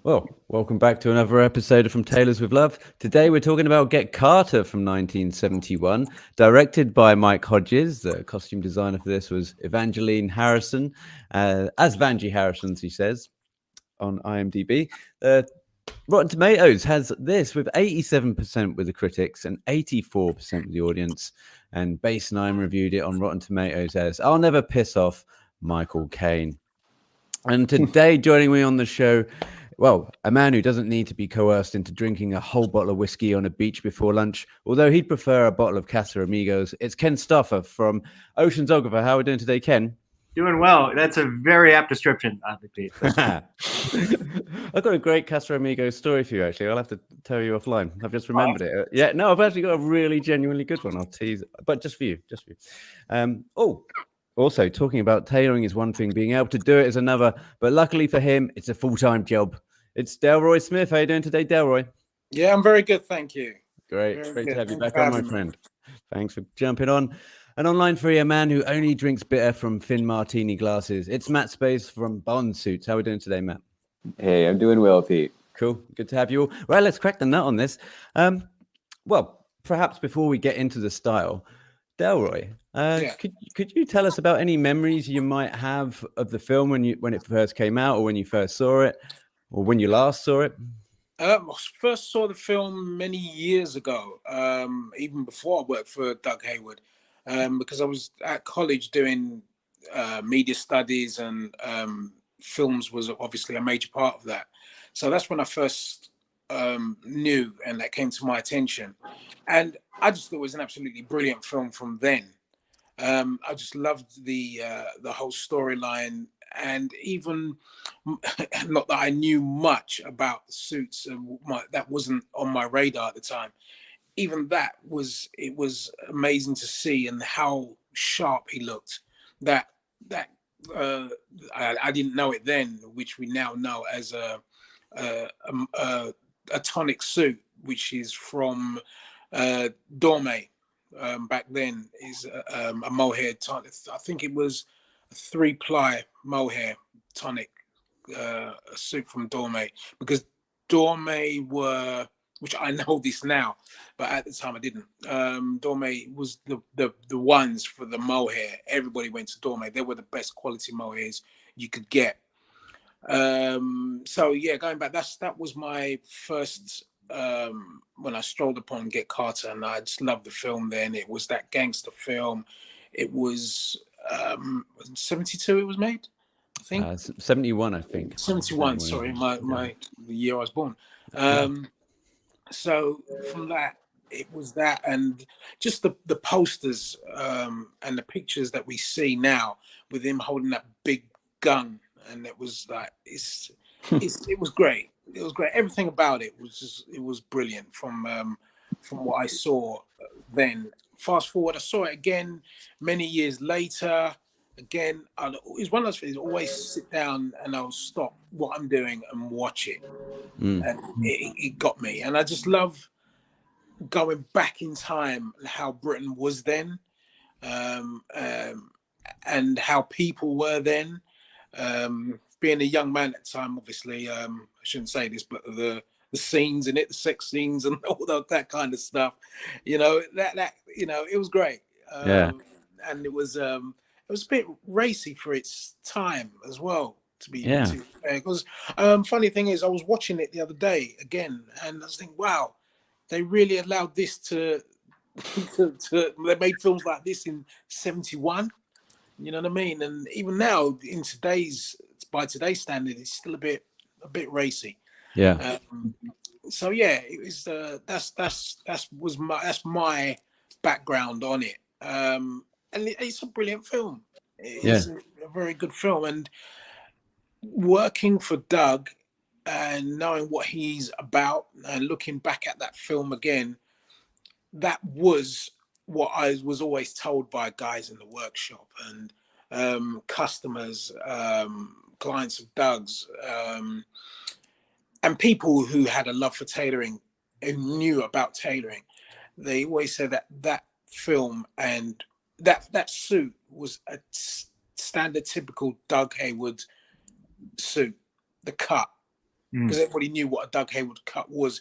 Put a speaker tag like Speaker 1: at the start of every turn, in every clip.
Speaker 1: Well, welcome back to another episode of From Tailors With Love. Today we're talking about Get Carter from 1971, directed by Mike Hodges. The costume designer for this was Evangeline Harrison, as Vanjie Harrison, she says, on IMDb. Rotten Tomatoes has this with 87% with the critics and 84% with the audience. And Base 9 reviewed it on Rotten Tomatoes as I'll never piss off Michael Caine. And today joining me on the show, well, a man who doesn't need to be coerced into drinking a whole bottle of whiskey on a beach before lunch, although he'd prefer a bottle of Casamigos. It's Ken Stauffer from OceansOgrapher. How are we doing today, Ken?
Speaker 2: Doing well. That's a very apt description, Pete.
Speaker 1: I've got a great Casamigos story for you, actually. I'll have to tell you offline. I've just remembered it. Yeah, no, I've actually got a really genuinely good one. I'll tease, but just for you, Also, talking about tailoring is one thing, being able to do it is another. But luckily for him, it's a full-time job. It's Delroy Smith. How are you doing today, Delroy?
Speaker 3: Yeah, I'm very good, thank you.
Speaker 1: Great to have you back on, my friend. Thanks for jumping on. And online for you, a man who only drinks bitter from thin martini glasses. It's Matt Spaiser from Bond Suits. How are we doing today, Matt?
Speaker 4: Hey, I'm doing well, Pete.
Speaker 1: Cool. Good to have you all. Right, let's crack the nut on this. Well, perhaps before we get into the style, Delroy, could you tell us about any memories you might have of the film when it first came out, or when you first saw it, or when you last saw it?
Speaker 3: I first saw the film many years ago, even before I worked for Doug Hayward, because I was at college doing media studies, and films was obviously a major part of that. So that's when I first knew, and that came to my attention. And I just thought it was an absolutely brilliant film from then. I just loved the whole storyline, and even not that I knew much about the suits, that wasn't on my radar at the time. Even that was amazing to see, and how sharp he looked. I didn't know it then, which we now know as a tonic suit, which is from Dorme. Back then is a mohair tonic. I think it was a 3-ply mohair tonic suit from Dorme, because Dorme were, which I know this now, but at the time I didn't. Dorme was the ones for the mohair. Everybody went to Dorme. They were the best quality mohairs you could get. So yeah, going back, that was my first. When I strolled upon Get Carter, and I just loved the film then. It was that gangster film. It was 72 it was made, I think.
Speaker 1: 71, I think.
Speaker 3: 71, sorry, the year I was born. So from that, it was that, and just the posters and the pictures that we see now with him holding that big gun, and it was like it was great. It was great. Everything about it was brilliant from what I saw then. Fast forward, I saw it again many years later. Again, it's one of those things. Always sit down and I'll stop what I'm doing and watch it, and it got me. And I just love going back in time and how Britain was then, and how people were then. Being a young man at the time, obviously, I shouldn't say this, but the scenes in it, the sex scenes and all that kind of stuff, that it was great. And it was a bit racy for its time as well, to be fair. Because funny thing is, I was watching it the other day again, and I was thinking, wow, they really allowed this to they made films like this in 71. You know what I mean? And even now, by today's standard, it's still a bit racy.
Speaker 1: Yeah.
Speaker 3: So yeah, it was. That's my background on it. And it's a brilliant film. It's a very good film. And working for Doug and knowing what he's about, and looking back at that film again, that was what I was always told by guys in the workshop and customers, clients of Doug's, and people who had a love for tailoring and knew about tailoring. They always said that film and that suit was a standard, typical Doug Hayward suit. The cut, because everybody knew what a Doug Hayward cut was.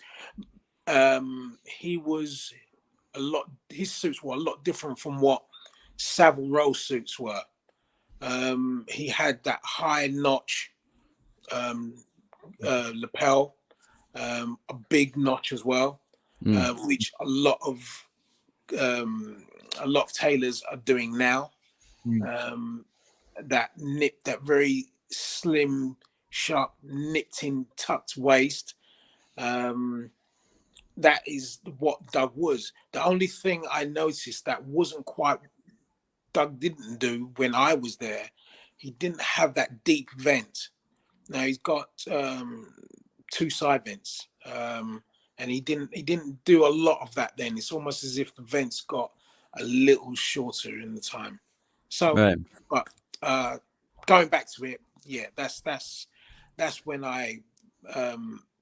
Speaker 3: He was his suits were a lot different from what Savile Row suits were. He had that high notch lapel, a big notch as well, which a lot of tailors are doing now. That very slim, sharp, nipped in, tucked waist. That is what Doug was. The only thing I noticed that wasn't quite Doug didn't do when I was there, he didn't have that deep vent. Now he's got 2 side vents, and he didn't do a lot of that. Then it's almost as if the vents got a little shorter in the time. So,
Speaker 1: right.
Speaker 3: But going back to it, yeah, that's when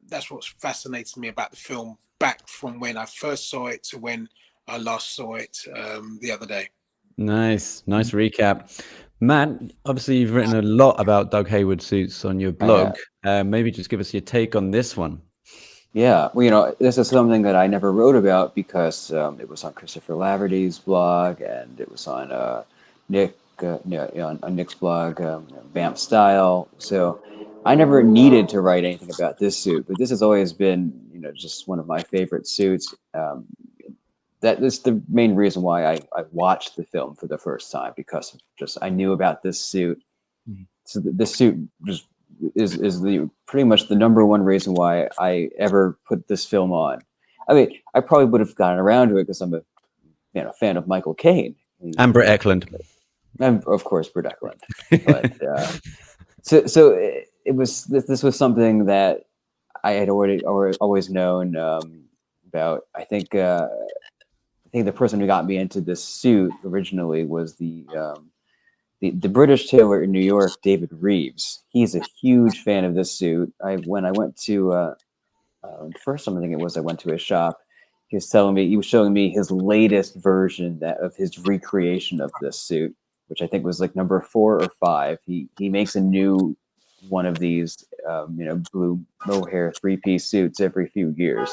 Speaker 3: that's what fascinates me about the film. Back from when I first saw it to when I last saw it the other day.
Speaker 1: Nice recap. Matt, obviously you've written a lot about Doug Hayward suits on your blog. Maybe just give us your take on this one.
Speaker 4: Yeah, well, this is something that I never wrote about because it was on Christopher Laverty's blog and it was on Nick on Nick's blog, Vamp Style. So I never needed to write anything about this suit, but this has always been, just one of my favorite suits. That is the main reason why I watched the film for the first time, because I knew about this suit. So this suit just is pretty much the number one reason why I ever put this film on. I mean, I probably would have gotten around to it because I'm a fan of Michael Caine
Speaker 1: and Britt Eklund,
Speaker 4: and of course Britt Eklund. But so it was this was something that I had always known about. I think the person who got me into this suit originally was the British tailor in New York, David Reeves. He's a huge fan of this suit. When I went to first time I think it was I went to his shop, he was showing me his latest version of his recreation of this suit, which I think was like number 4 or 5. He makes a new one of these blue mohair 3-piece suits every few years.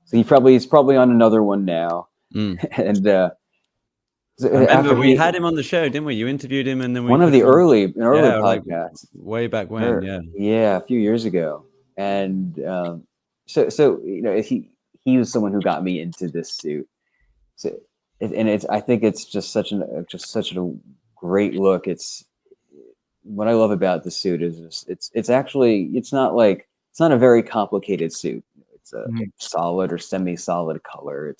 Speaker 4: So he's probably on another one now. And
Speaker 1: I remember we had him on the show, didn't we? You interviewed him, and then
Speaker 4: one of the early podcasts,
Speaker 1: like way back when,
Speaker 4: a few years ago. And so he was someone who got me into this suit. So I think it's just such a great look. It's what I love about the suit is it's not a very complicated suit. It's a solid or semi-solid color.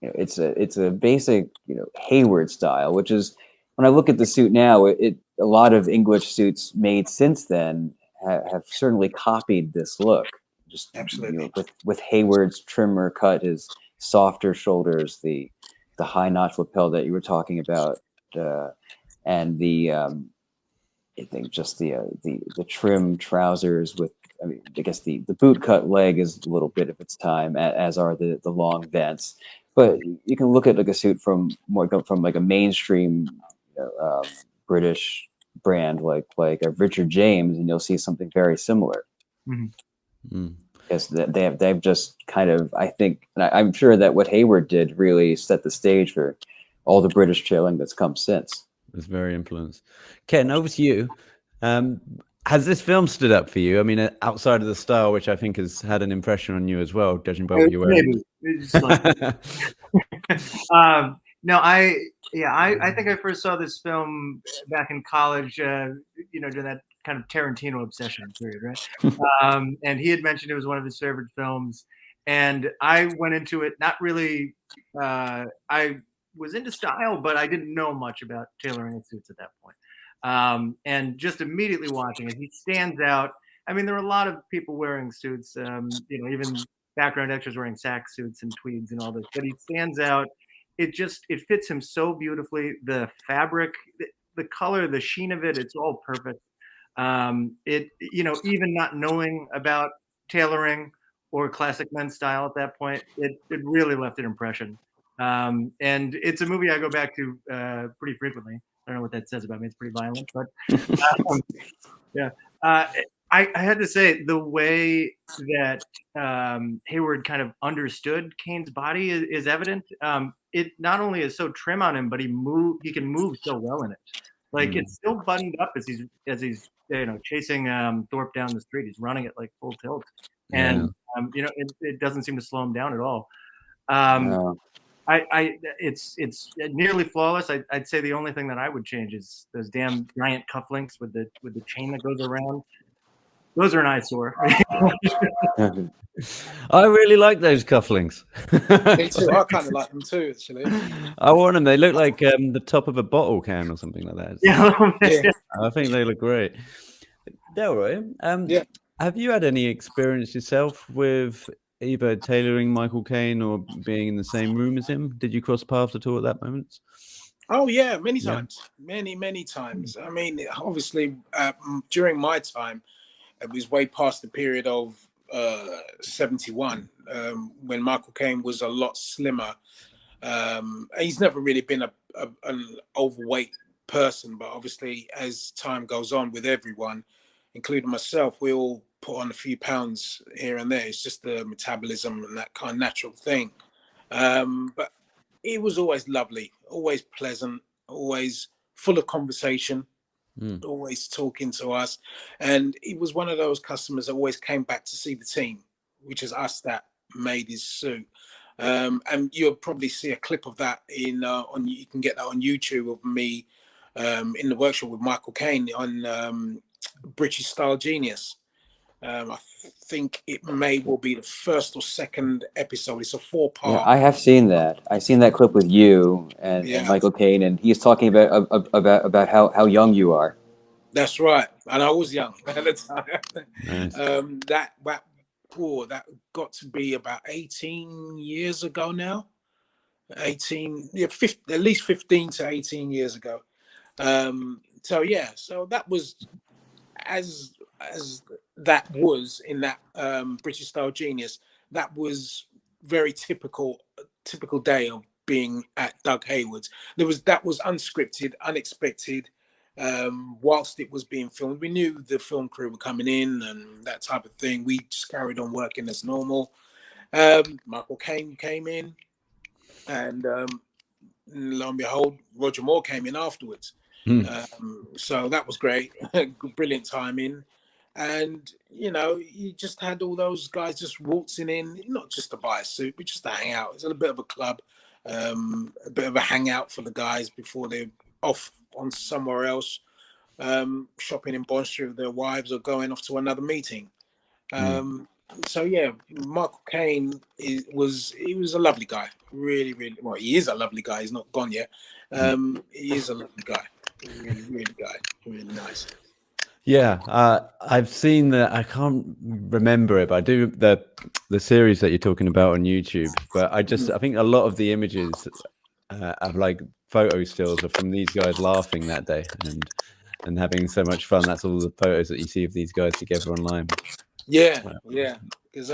Speaker 4: It's a basic Hayward style, which is, when I look at the suit now, a lot of English suits made since then have certainly copied this look. Just
Speaker 3: absolutely
Speaker 4: with Hayward's trimmer cut, his softer shoulders, the high notch lapel that you were talking about, and I think just the trim trousers with, I guess the boot cut leg is a little bit of its time, as are the long vents. But you can look at like a suit from like a mainstream British brand like a Richard James, and you'll see something very similar. Because they've just kind of, I think, and I'm sure that what Hayward did really set the stage for all the British tailoring that's come since.
Speaker 1: It's very influenced. Ken, over to you. Has this film stood up for you? I mean, outside of the style, which I think has had an impression on you as well, judging by what you wear.
Speaker 2: No, I think I first saw this film back in college, during that kind of Tarantino obsession period, right? And he had mentioned it was one of his favorite films, and I went into it not really. I was into style, but I didn't know much about tailoring and suits at that point. And just immediately watching it, he stands out. I mean, there are a lot of people wearing suits, even background extras wearing sack suits and tweeds and all this, but he stands out. It fits him so beautifully. The fabric, the color, the sheen of it, it's all perfect. Even not knowing about tailoring or classic men's style at that point, it really left an impression. And it's a movie I go back to pretty frequently. I don't know what that says about me. It's pretty violent, but yeah. I had to say the way that Hayward kind of understood Caine's body is evident. It not only is so trim on him, but he can move so well in it. Like it's still buttoned up as he's chasing Thorpe down the street. He's running it like full tilt, and it doesn't seem to slow him down at all.
Speaker 4: No.
Speaker 2: It's nearly flawless. I'd say the only thing that I would change is those damn giant cufflinks with the chain that goes around. Those are an eyesore.
Speaker 1: I really like those cufflinks.
Speaker 3: Me too. I kind of like them too, actually.
Speaker 1: I want them. They look like the top of a bottle can or something like that.
Speaker 2: Yeah.
Speaker 1: I think they look great. Delroy, have you had any experience yourself with either tailoring Michael Caine or being in the same room as him? Did you cross paths at all at that moment?
Speaker 3: Oh yeah, many times, many times. I mean, obviously, during my time, it was way past the period of 71 when Michael Caine was a lot slimmer. He's never really been an overweight person, but obviously, as time goes on with everyone, including myself, we all put on a few pounds here and there. It's just the metabolism and that kind of natural thing. But it was always lovely, always pleasant, always full of conversation, always talking to us. And he was one of those customers that always came back to see the team, which is us that made his suit. And you'll probably see a clip of that you can get that on YouTube of me in the workshop with Michael Caine on British Style Genius. I think it may well be the first or second episode. It's a 4-part.
Speaker 4: Yeah, I have seen that. I've seen that clip with you and Michael Caine, and he's talking about how young you are.
Speaker 3: That's right, and I was young at the time.
Speaker 1: Nice.
Speaker 3: That got to be about 18 years ago now. 18, at least 15 to 18 years ago. So that was as that was in that British Style Genius. That was very typical day of being at Doug Hayward's. That was unscripted, unexpected. Whilst it was being filmed, we knew the film crew were coming in and that type of thing. We just carried on working as normal. Michael Caine came in, and lo and behold, Roger Moore came in afterwards. So that was great. Brilliant timing. And you just had all those guys just waltzing in, not just to buy a suit, but just to hang out. It's a bit of a club, a bit of a hangout for the guys before they're off on somewhere else, shopping in Bond Street with their wives or going off to another meeting. So yeah, Michael Caine was a lovely guy. Really, really. Well, he is a lovely guy. He's not gone yet. He is a lovely guy. Really, really guy. Really nice.
Speaker 1: Yeah, I've seen that. I can't remember it, but I do the series that you're talking about on YouTube. But I think a lot of the images of like photo stills are from these guys laughing that day and having so much fun. That's all the photos that you see of these guys together online.
Speaker 3: Yeah. Because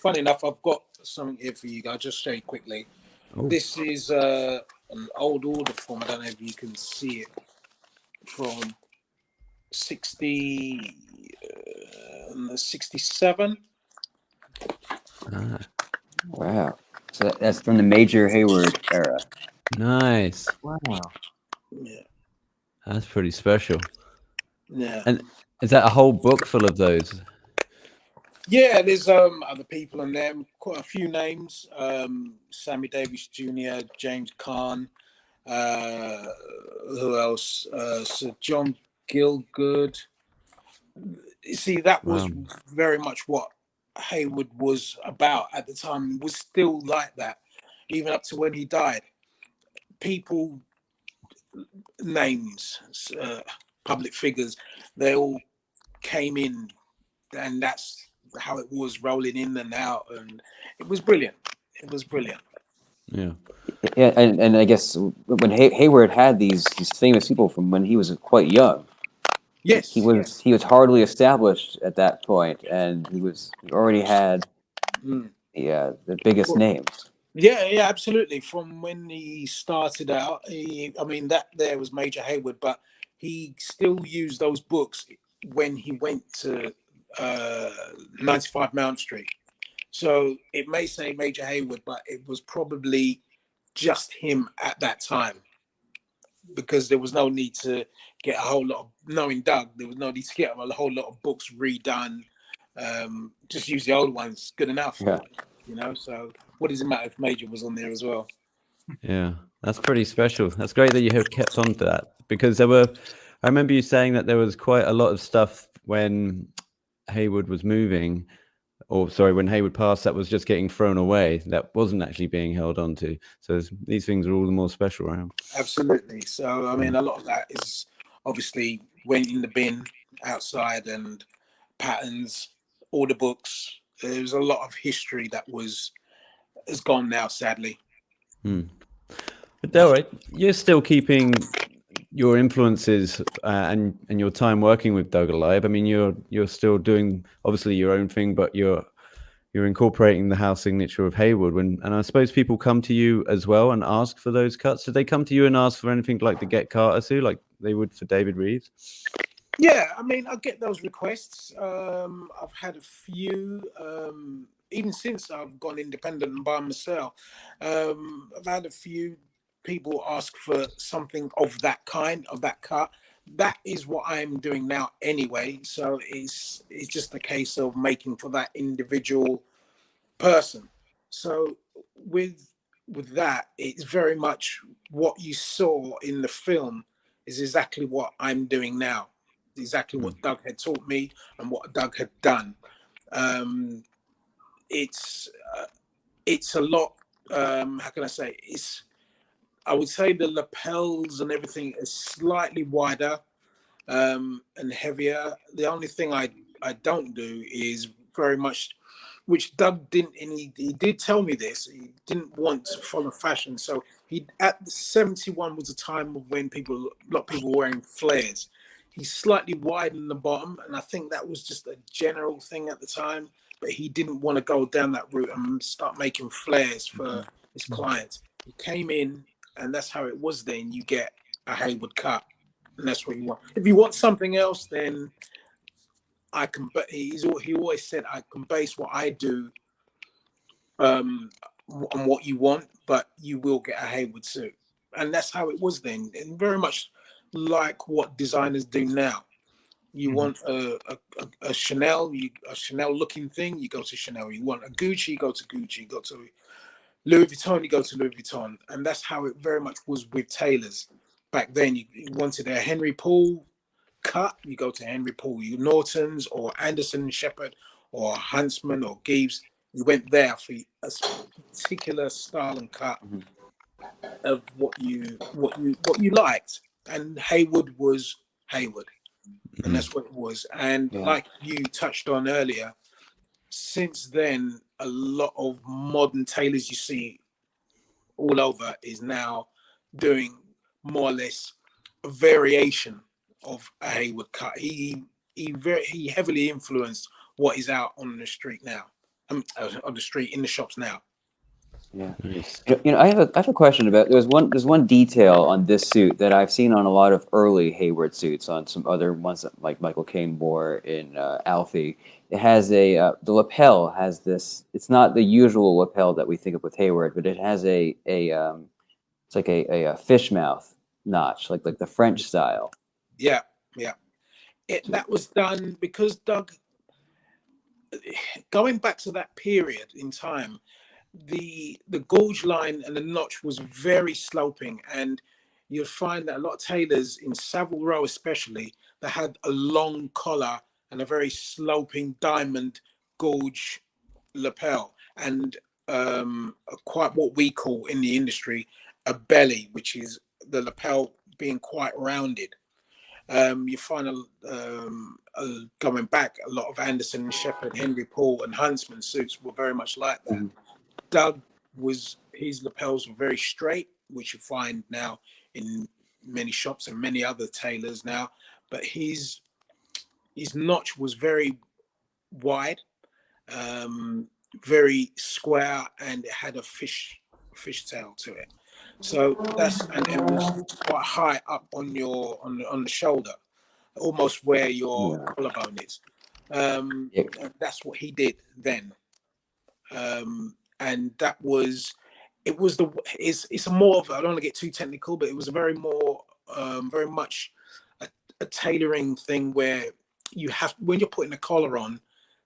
Speaker 3: funny enough, I've got something here for you guys. I'll just show you quickly. Ooh. This is an old order form. I don't know if you can see it, from 67.
Speaker 4: Wow. So that's from the Major Hayward era.
Speaker 1: Nice.
Speaker 2: Wow.
Speaker 3: Yeah.
Speaker 1: That's pretty special.
Speaker 3: Yeah.
Speaker 1: And is that a whole book full of those?
Speaker 3: Yeah, there's other people in there, quite a few names. Sammy Davis Jr., James Caan, who else? Sir John Gielgud. You see, that was very much what Hayward was about at the time. Was still like that, even up to when he died. People, names, public figures, they all came in, and that's how it was, rolling in and out, and it was brilliant.
Speaker 1: Yeah,
Speaker 4: and I guess when Hayward had these famous people from when he was quite young.
Speaker 3: Yes,
Speaker 4: he was hardly established at that point, and he already had the biggest names.
Speaker 3: Yeah, absolutely. From when he started out, that there was Major Hayward, but he still used those books when he went to 95 Mount Street. So it may say Major Hayward, but it was probably just him at that time, because there was no need to get a whole lot of, knowing Doug, there was no need to get a whole lot of books redone. Just use the old ones, good enough.
Speaker 4: Yeah.
Speaker 3: You know, so what does it matter if Major was on there as well?
Speaker 1: Yeah, that's pretty special. That's great that you have kept on to that, because I remember you saying that there was quite a lot of stuff when Hayward was moving, or sorry, when Hayward passed, that was just getting thrown away. That wasn't actually being held on to. So these things are all the more special, right?
Speaker 3: Absolutely. So, I mean, a lot of that is obviously went in the bin outside, and patterns, order books. There's a lot of history that has gone now, sadly.
Speaker 1: But Delroy, you're still keeping your influences and your time working with Doug alive. I mean, you're still doing obviously your own thing, but you're incorporating the house signature of Hayward. And I suppose people come to you as well and ask for those cuts. Did they come to you and ask for anything like the Get Carter suit, like they would for David Reeves?
Speaker 3: Yeah, I mean, I get those requests. I've had a few, even since I've gone independent and by myself. I've had a few people ask for something of that kind, of that cut. That is what I'm doing now anyway. So it's just a case of making for that individual person. So with that, it's very much what you saw in the film is exactly what I'm doing now. Exactly what Doug had taught me and what Doug had done. It's a lot. How can I say? I would say the lapels and everything is slightly wider and heavier. The only thing I don't do is very much, which Doug didn't, and he did tell me this. He didn't want to follow fashion, so he at 71 was a time of when a lot of people were wearing flares. He slightly widened the bottom, and I think that was just a general thing at the time. But he didn't want to go down that route and start making flares for his clients. He came in, and that's how it was then. You get a Hayward cut, and that's what you want. If you want something else, then I can. But he always said I can base what I do on what you want, but you will get a Hayward suit, and that's how it was then, and very much like what designers do now. You want a Chanel, a Chanel looking thing, you go to Chanel. You want a Gucci, you go to Gucci. You go to Louis Vuitton, you go to Louis Vuitton. And that's how it very much was with tailors. Back then, you wanted a Henry Paul cut, you go to Henry Paul. You Nortons or Anderson and Shepherd or Huntsman or Gibbs, you went there for a particular style and cut of what you liked. And Hayward was Hayward. And that's what it was. And like you touched on earlier, since then, a lot of modern tailors you see all over is now doing more or less a variation of a Hayward cut. He heavily influenced what is out on the street now, on the street in the shops now.
Speaker 4: Yeah, I have a question about there's one detail on this suit that I've seen on a lot of early Hayward suits, on some other ones that like Michael Caine wore in Alfie. It has the lapel has this. It's not the usual lapel that we think of with Hayward, but it has it's like a fish mouth notch, like the French style.
Speaker 3: Yeah. That was done because Doug, going back to that period in time, the gauge line and the notch was very sloping, and you'll find that a lot of tailors in Savile Row especially, that had a long collar and a very sloping diamond gauge lapel, and quite what we call in the industry a belly, which is the lapel being quite rounded. You find going back, a lot of Anderson and Shepherd, Henry Paul and Huntsman suits were very much like that. Doug his lapels were very straight, which you find now in many shops and many other tailors now, but his notch was very wide, very square, and it had a fish tail to it. So and it was quite high up on the shoulder, almost where your collarbone is. And that's what he did then. And that was, it's a more of, I don't want to get too technical, but it was a very much a tailoring thing where you have, when you're putting a collar on,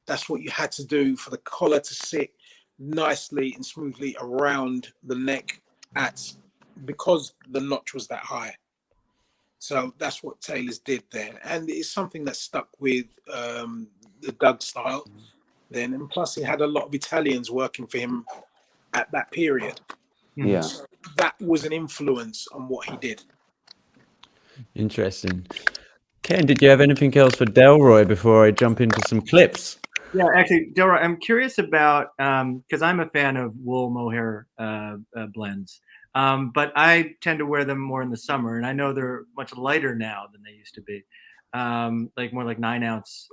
Speaker 3: that's what you had to do for the collar to sit nicely and smoothly around the neck because the notch was that high. So that's what tailors did there. And it's something that stuck with the Doug style then. And plus he had a lot of Italians working for him at that period.
Speaker 4: Yeah.
Speaker 3: So that was an influence on what he did.
Speaker 1: Interesting. Ken, did you have anything else for Delroy before I jump into some clips?
Speaker 2: Yeah, actually, Delroy, I'm curious about, because I'm a fan of wool mohair blends, but I tend to wear them more in the summer, and I know they're much lighter now than they used to be, like more like 9-ounce,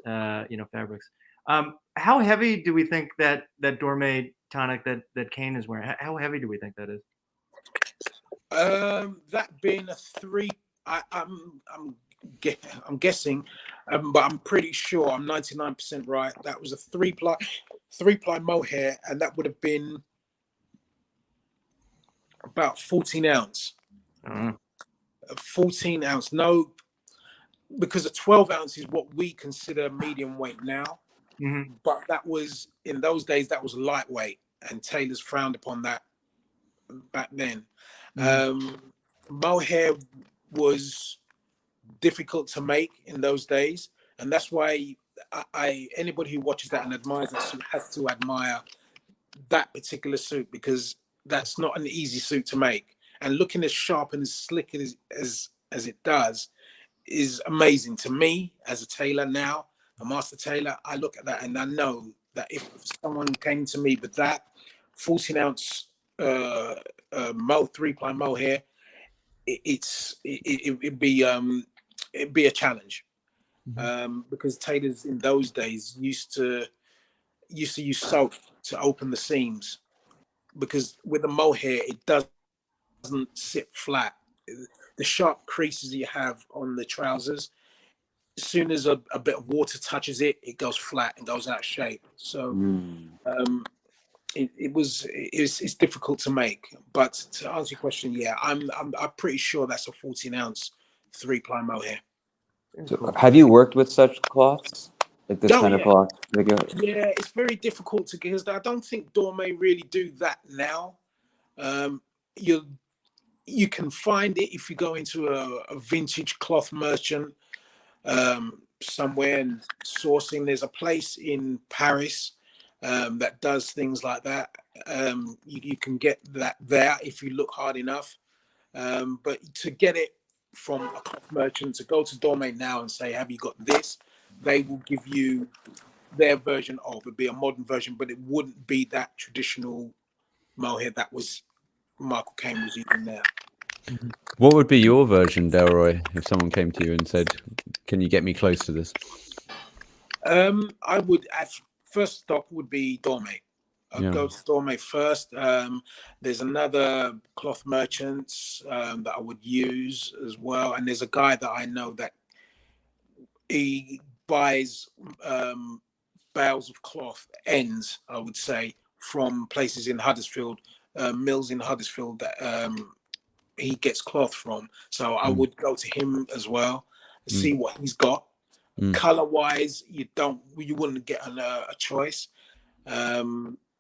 Speaker 2: fabrics. How heavy do we think that Dorme tonic that Caine is wearing? How heavy do we think that is?
Speaker 3: That being a 3, I'm guessing, but I'm pretty sure, I'm 99% right. That was a 3-ply mohair, and that would have been about 14 ounce. 14 ounce. No, because a 12 ounce is what we consider medium weight now.
Speaker 2: Mm-hmm.
Speaker 3: But that was, in those days, that was lightweight, and tailors frowned upon that back then. Mm-hmm. Mohair was difficult to make in those days, and that's why anybody who watches that and admires that suit has to admire that particular suit, because that's not an easy suit to make. And looking as sharp and as slick as it does is amazing to me as a tailor now, a master tailor. I look at that and I know that if someone came to me with that 14-ounce 3-ply mohair, it'd be a challenge. Because tailors in those days used to use soap to open the seams, because with a mohair it doesn't sit flat. The sharp creases you have on the trousers, as soon as a bit of water touches it, it goes flat and goes out of shape. So it's difficult to make. But to answer your question, yeah, I'm pretty sure that's a 14-ounce 3-ply mohair.
Speaker 4: So have you worked with such cloths, like this kind of cloth?
Speaker 3: Yeah, it's very difficult to get, because I don't think Dorme really do that now. You can find it if you go into a vintage cloth merchant somewhere and sourcing. There's a place in Paris that does things like that. You can get that there if you look hard enough. But to get it from a cloth merchant, to go to Dorme now and say, have you got this? They will give you their version of it. It'd be a modern version, but it wouldn't be that traditional mohair that was Michael Caine was using there.
Speaker 1: What would be your version, Delroy, if someone came to you and said, can you get me close to this?
Speaker 3: I would, at first stop would be Dorme. I'd go to Dorme first. There's another cloth merchant that I would use as well. And there's a guy that I know that he buys bales of cloth, ends, I would say, from places in Huddersfield, mills in Huddersfield that he gets cloth from. So I would go to him as well to see what he's got. Color wise, you wouldn't get a choice.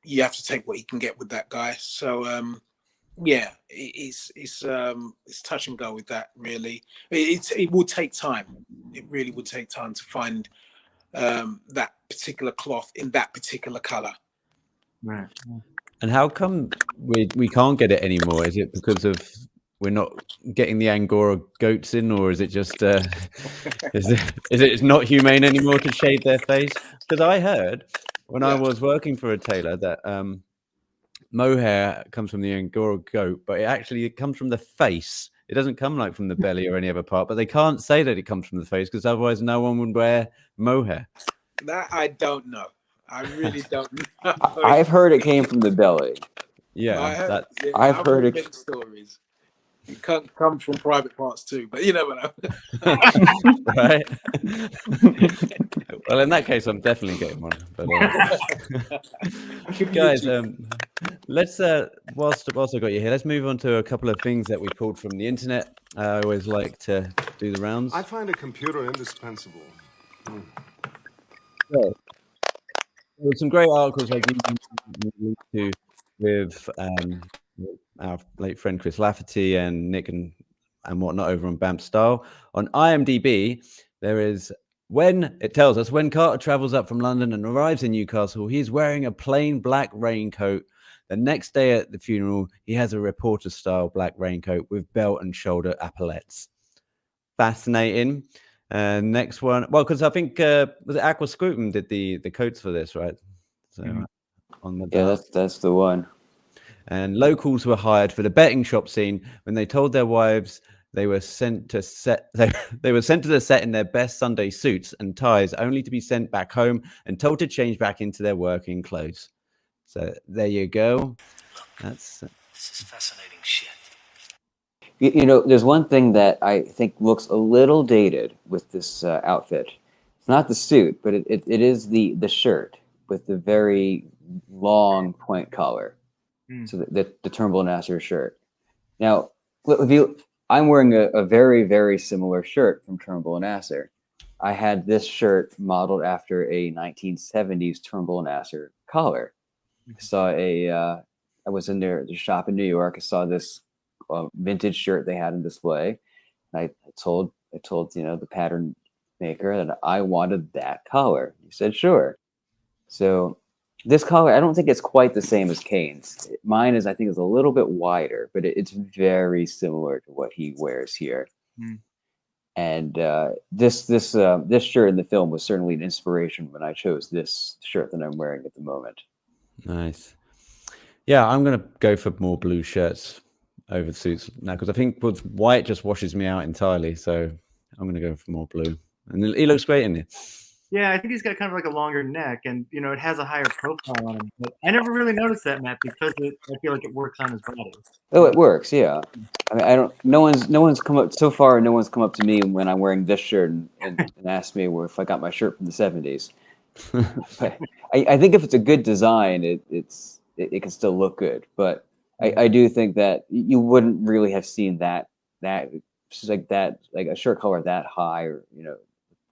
Speaker 3: You have to take what you can get with that guy. So it's touch and go with that, really. It would take time. It really would take time to find that particular cloth in that particular color.
Speaker 2: Right.
Speaker 1: And how come we can't get it anymore? Is it because of we're not getting the Angora goats in, or is it just is it not humane anymore to shave their face? Because I heard when I was working for a tailor that mohair comes from the Angora goat, but it comes from the face. It doesn't come like from the belly or any other part. But they can't say that it comes from the face, because otherwise no one would wear mohair.
Speaker 3: That I don't know. I really don't know.
Speaker 4: I've heard it came from the belly.
Speaker 1: Yeah,
Speaker 3: I've heard
Speaker 1: it.
Speaker 3: many stories. It comes from private parts too, but you never know.
Speaker 1: Right. Well, in that case, I'm definitely getting one. But guys, let's whilst I got you here, let's move on to a couple of things that we pulled from the internet. I always like to do the rounds.
Speaker 5: I find a computer indispensable.
Speaker 1: So, there were some great articles like you to with our late friend Chris Lafferty and Nick and whatnot over on Bamp Style. On IMDb, there is it tells us when Carter travels up from London and arrives in Newcastle, he's wearing a plain black raincoat. The next day at the funeral, he has a reporter-style black raincoat with belt and shoulder epaulettes. Fascinating. Next one, well, because I think was it Aqua Scrutum did the coats for this, right? So on the
Speaker 4: that's the one.
Speaker 1: And locals were hired for the betting shop scene when they told their wives they were sent to set. They were sent to the set in their best Sunday suits and ties, only to be sent back home and told to change back into their working clothes. So there you go. This
Speaker 6: is fascinating shit.
Speaker 4: You know, there's one thing that I think looks a little dated with this outfit. It's not the suit, but it is the shirt with the very long point collar. So the Turnbull Nasser shirt. Now, I'm wearing a very, very similar shirt from Turnbull Nasser. I had this shirt modeled after a 1970s Turnbull Nasser collar. I was in the shop in New York. I saw this vintage shirt they had in display. And I told the pattern maker that I wanted that collar. He said, sure. So this collar, I don't think it's quite the same as Caine's. Mine is, I think, is a little bit wider, but it's very similar to what he wears here. And this shirt in the film was certainly an inspiration when I chose this shirt that I'm wearing at the moment.
Speaker 1: Nice. Yeah, I'm going to go for more blue shirts over the suits now because I think with white just washes me out entirely. So I'm going to go for more blue. And he looks great in it.
Speaker 2: Yeah, I think he's got kind of like a longer neck, and it has a higher profile on him. But I never really noticed that, Matt, because I feel like it works on his body.
Speaker 4: Oh, it works, yeah. I mean, no one's come up so far. No one's come up to me when I'm wearing this shirt and asked me if I got my shirt from the '70s. I think if it's a good design, it can still look good. But I do think that you wouldn't really have seen that like a shirt color that high or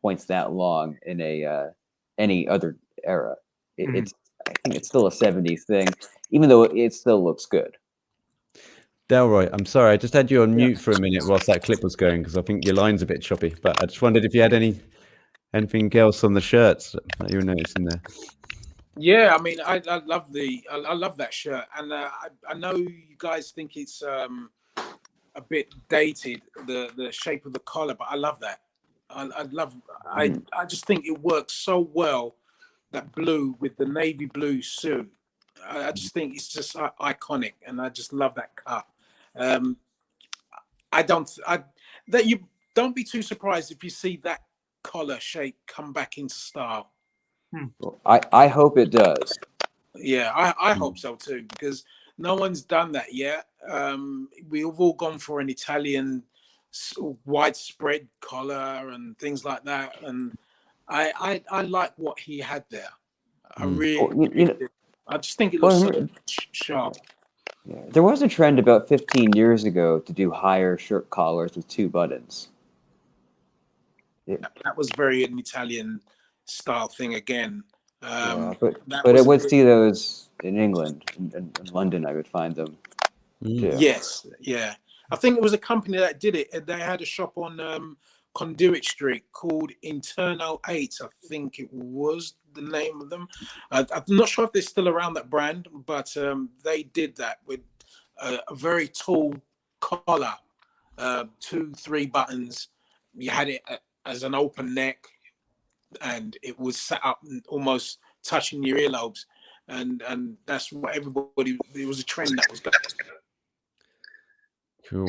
Speaker 4: points that long in any other era. I think it's still a '70s thing, even though it still looks good.
Speaker 1: Delroy, I'm sorry, I just had you on mute for a minute whilst that clip was going because I think your line's a bit choppy. But I just wondered if you had anything else on the shirts that you were noticing there.
Speaker 3: Yeah, I mean, I love that shirt, and I know you guys think it's a bit dated, the shape of the collar, but I love that. I just think it works so well, that blue with the navy blue suit. I just think it's just iconic, and I just love that cut. You don't be too surprised if you see that collar shape come back into style.
Speaker 4: Well, I hope it does.
Speaker 3: Yeah, I hope so too, because no one's done that yet. We've all gone for an Italian widespread collar and things like that, and I like what he had there. I really I just think it looks so sharp.
Speaker 4: Yeah. There was a trend about 15 years ago to do higher shirt collars with 2 buttons.
Speaker 3: That was very an Italian style thing again.
Speaker 4: But I would see those in England, in London. I would find them. Too.
Speaker 3: Yes, yeah. I think it was a company that did it. They had a shop on Conduit Street called Internal 8. I think it was the name of them. I'm not sure if they're still around, that brand, but they did that with a very tall collar, 2-3 buttons. You had it as an open neck, and it was set up almost touching your earlobes, and that's what everybody. It was a trend that was going.
Speaker 1: Cool.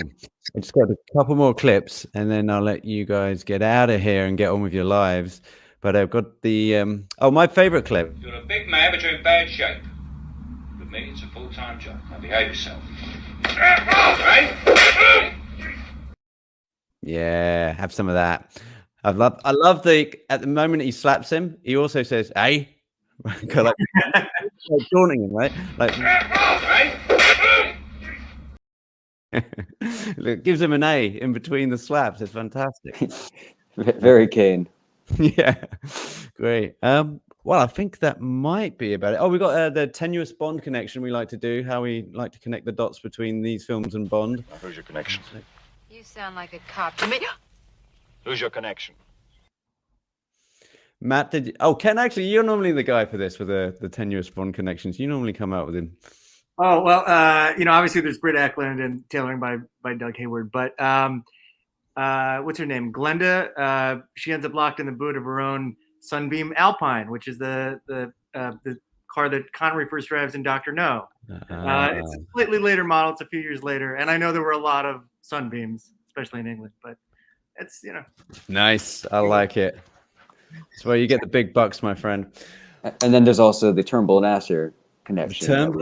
Speaker 1: I just got a couple more clips, and then I'll let you guys get out of here and get on with your lives. But I've got the my favorite clip.
Speaker 7: You're a big man, but you're in bad shape. The
Speaker 6: me, it's a full-time job. Now behave yourself. Right?
Speaker 1: Yeah, have some of that. I love at the moment he slaps him, he also says, "Hey," like taunting him, right? Like, it gives him an A in between the slaps. It's fantastic.
Speaker 4: Very Caine.
Speaker 1: Yeah, great. Well, I think that might be about it. Oh, we got the tenuous Bond connection we like to do, how we like to connect the dots between these films and Bond.
Speaker 5: Now, who's your connection?
Speaker 7: You sound like a cop to me.
Speaker 5: Who's your connection?
Speaker 1: Matt, Ken, actually, you're normally the guy for this, with the tenuous Bond connections. You normally come out with him.
Speaker 2: Oh, well, obviously there's Britt Eklund and tailoring by Doug Hayward, but what's her name? Glenda. She ends up locked in the boot of her own Sunbeam Alpine, which is the car that Connery first drives in Dr. No. It's a slightly later model. It's a few years later. And I know there were a lot of Sunbeams, especially in England, but it's,
Speaker 1: Nice. I like it. That's where you get the big bucks, my friend.
Speaker 4: And then there's also the Turnbull and Astor connection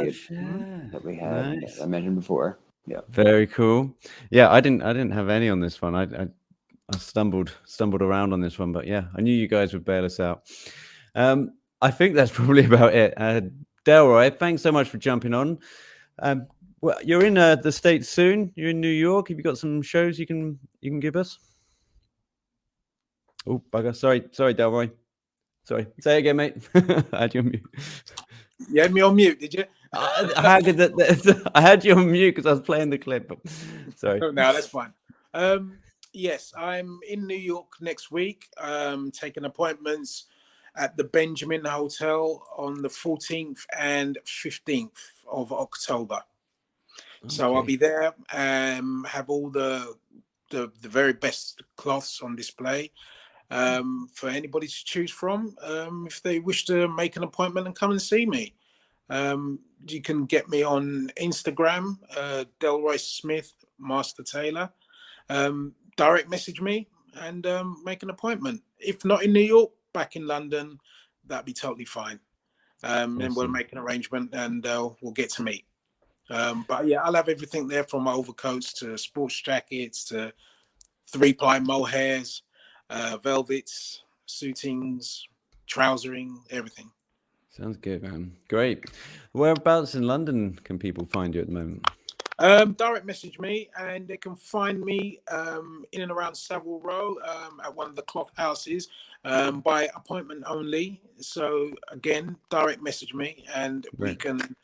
Speaker 4: that we had.
Speaker 1: Nice.
Speaker 4: I mentioned before. Yeah.
Speaker 1: Very cool. Yeah, I didn't have any on this one. I stumbled around on this one, but yeah, I knew you guys would bail us out. I think that's probably about it. Delroy, thanks so much for jumping on. Well, you're in the States soon. You're in New York. Have you got some shows you can give us? Oh, bugger. Sorry, Delroy. Sorry. Say it again, mate. I had you on mute.
Speaker 3: You had me on mute, did you?
Speaker 1: How did that? I had you on mute because I was playing the clip. But sorry.
Speaker 3: No, that's fine. Yes, I'm in New York next week, taking appointments at the Benjamin Hotel on the 14th and 15th of October. Okay. So I'll be there, have all the very best cloths on display for anybody to choose from if they wish to make an appointment and come and see me. You can get me on Instagram, Delroy Smith, Master Tailor. Direct message me and make an appointment. If not in New York, back in London, that'd be totally fine. Awesome. Then we'll make an arrangement and we'll get to meet. But yeah, I'll have everything there, from overcoats to sports jackets to 3-ply mohairs, velvets, suitings, trousering, everything.
Speaker 1: Sounds good, man. Great. Whereabouts in London can people find you at the moment?
Speaker 3: Direct message me, and they can find me in and around Savile Row at one of the cloth houses by appointment only. So again, direct message me, and we can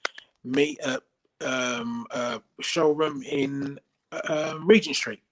Speaker 3: meet at a showroom in Regent Street.